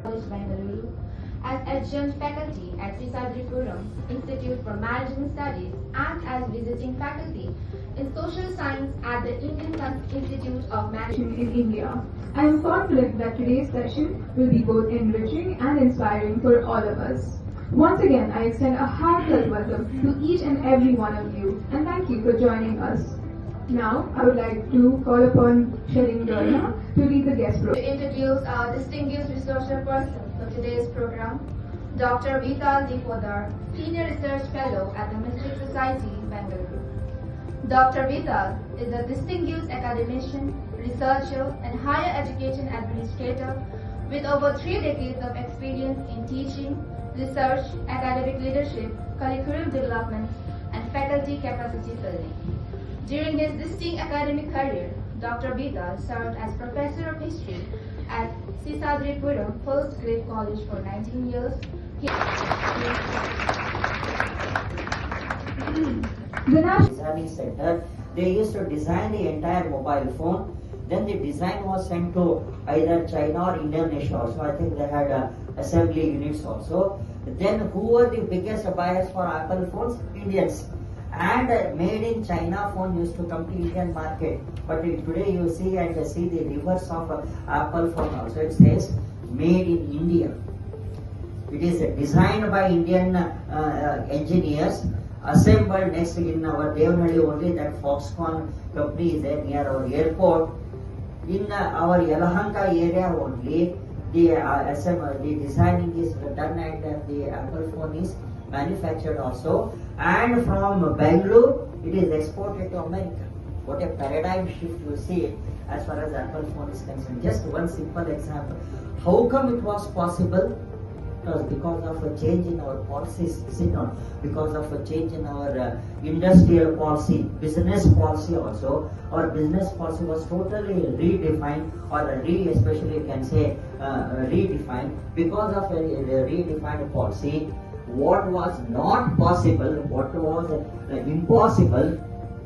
College, Bengaluru, as adjunct faculty at Sisadipuram Institute for Management Studies and as visiting faculty in social science at the Indian Institute of Management in India. I am confident that today's session will be both enriching and inspiring for all of us. Once again, I extend a heartfelt welcome to each and every one of you, and thank you for joining us. Now, I would like to call upon Sherin Dorna to lead the guest program. To introduce our distinguished researcher person for today's program, Dr. Vital Dipodar, Senior Research Fellow at the Mystic Society, Bengaluru. Dr. Vital is a distinguished academician, researcher, and higher education administrator with over 3 decades of experience in teaching, research, academic leadership, curriculum development, and faculty capacity building. During his distinct academic career, Dr. Vital served as Professor of History at Sisadipuram Postgrad College for 19 years. The National Designing Center, they used to design the entire mobile phone. Then the design was sent to either China or Indonesia also. I think they had assembly units also. Then who were the biggest buyers for Apple phones? Indians. And made in China phone used to come to Indian market. But today you see and see the reverse of Apple phone also. It says made in India. It is designed by Indian engineers, assembled next in our Devnadi only. That Foxconn company is there near our airport. In our Yelahanka area only, the designing is done and the Apple phone is manufactured also. And from Bangalore, it is exported to America. What a paradigm shift you see as far as Apple phone is concerned. Just one simple example. How come it was possible? It was because of a change in our policies, because of a change in our industrial policy, business policy also. Our business policy was totally redefined, or especially you can say redefined. Because of a redefined policy, what was not possible, what was impossible,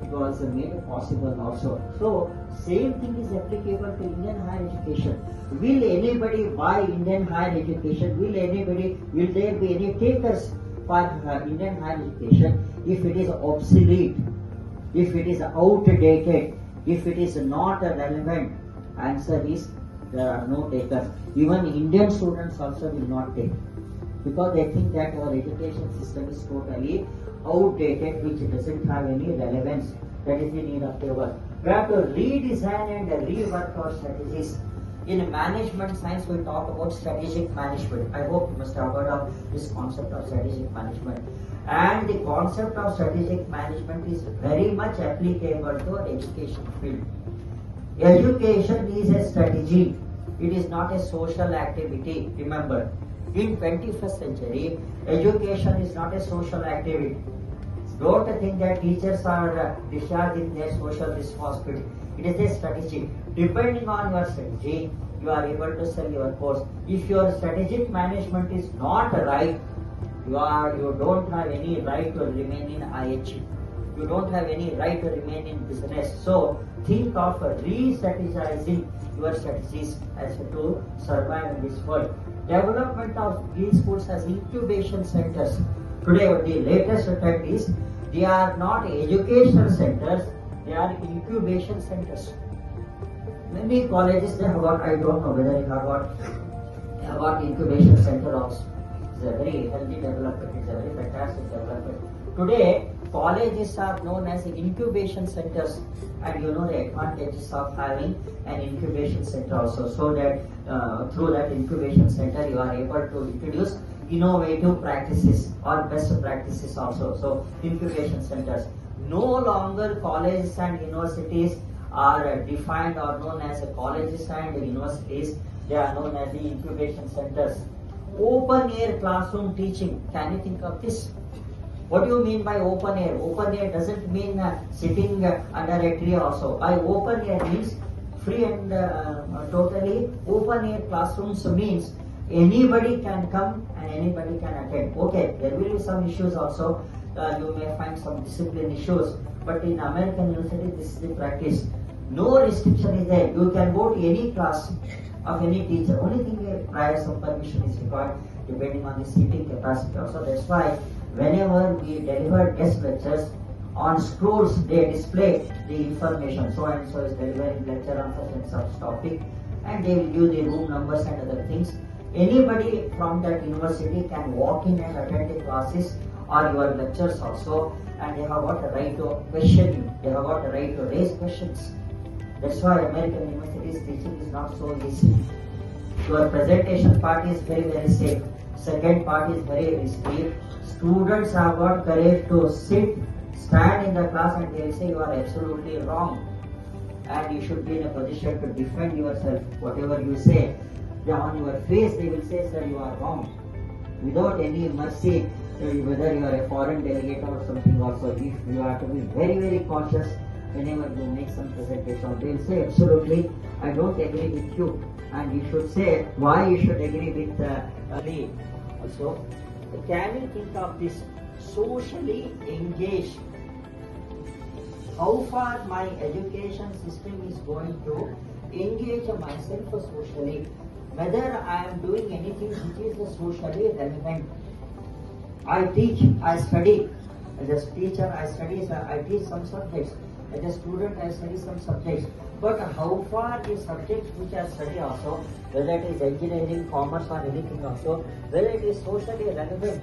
it was made possible also. So, same thing is applicable to Indian higher education. Will anybody buy Indian higher education? Will there be any takers for Indian higher education if it is obsolete, if it is outdated, if it is not relevant? Answer is there are no takers. Even Indian students also will not take, because they think that our education system is totally outdated, which doesn't have any relevance. That is the need of the work. We have to redesign and rework our strategies. In management science, we talk about strategic management. I hope you must have heard of this concept of strategic management. And the concept of strategic management is very much applicable to our education field. Education is a strategy. It is not a social activity. Remember, in 21st century, education is not a social activity. Don't think that teachers are discharging their social responsibility. It is a strategy. Depending on your strategy, you are able to sell your course. If your strategic management is not right, you don't have any right to remain in IHE. You don't have any right to remain in business. So think of re-strategizing your strategies as to survive in this world. Development of these schools as incubation centers. Today, the latest trend is they are not educational centers, they are incubation centers. Many colleges they have got, I don't know whether they have got incubation center also. It's a very healthy development, it's a very fantastic development. Today, colleges are known as incubation centers, and you know the advantages of having an incubation center also, so that through that incubation center you are able to introduce innovative practices or best practices also. So incubation centers. No longer colleges and universities are defined or known as colleges and universities. They are known as the incubation centers. Open air classroom teaching. Can you think of this? What do you mean by open air? Open air doesn't mean sitting under a tree also. By open air means free and totally open air classrooms means anybody can come and anybody can attend. Okay, there will be some issues also. You may find some discipline issues, but in American university this is the practice. No restriction is there. You can go to any class of any teacher. Only thing prior some permission is required depending on the seating capacity. Also, that's why whenever we deliver guest lectures on scrolls, they display the information. So and so is delivering lecture on such and such topic, and they will give the room numbers and other things. Anybody from that university can walk in and attend the classes or your lectures also, and they have got a right to question you. They have got a right to raise questions. That's why American universities teaching is not so easy. Your presentation part is very, very safe. Second part is very risky. Students have got courage to stand in the class and they will say you are absolutely wrong. And you should be in a position to defend yourself. Whatever you say, on your face they will say, sir, you are wrong. Without any mercy, whether you are a foreign delegate or something also, if you have to be very, very cautious whenever you make some presentation. They will say, absolutely, I don't agree with you. And you should say why you should agree with me. Also, can you think of this socially engaged? How far my education system is going to engage myself socially, whether I am doing anything which is socially relevant. I teach, I study. As a teacher, I teach some subjects. As a student, I study some subjects. But how far the subjects which I study also, whether it is engineering, commerce or anything also, whether it is socially relevant.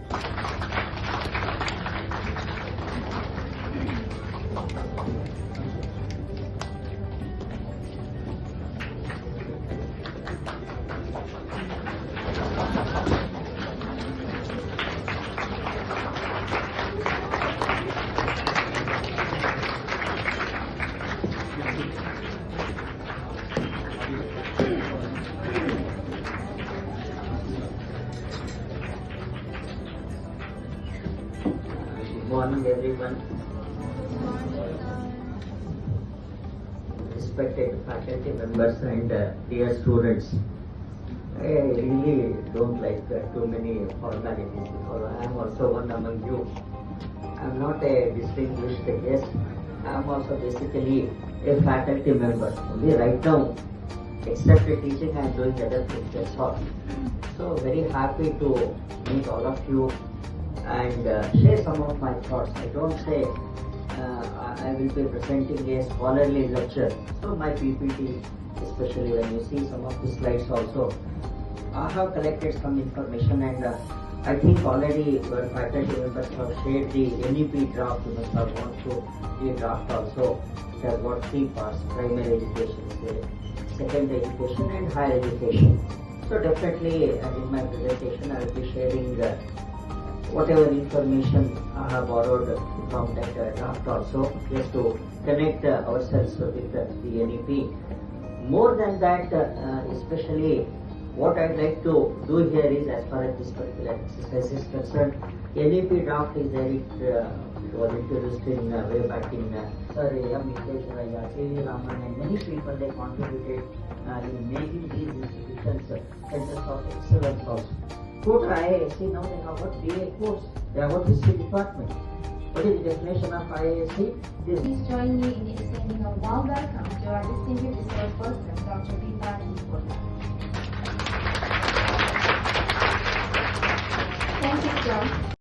Good morning, everyone. Respected faculty members and dear students. I really don't like too many formalities because I am also one among you. I am not a distinguished guest. I am also basically a faculty member. Only right now, except teaching, I am doing other things. That's all. So very happy to meet all of you and share some of my thoughts. I don't say I will be presenting a scholarly lecture. So my PPT, especially when you see some of the slides also, I have collected some information and I think already your faculty members have shared the NEP draft. You must have gone through the draft also. It has got 3 parts: primary education, secondary education and higher education. So definitely in my presentation I will be sharing whatever information I have borrowed from that draft also, just to connect ourselves with the NEP. More than that, especially what I'd like to do here is, as far as this particular exercise is concerned, NEP draft is there. It was introduced in way back in Sir M. Raya, K.V. Raman and many people, they contributed in making these institutions centers of excellence also. Go to IISc, now they have got BA course, they have got history department. What is the definition of IISc? Please join me in extending a warm welcome to our distinguished research person, Dr. Vita Deepoda. Thank you, sir.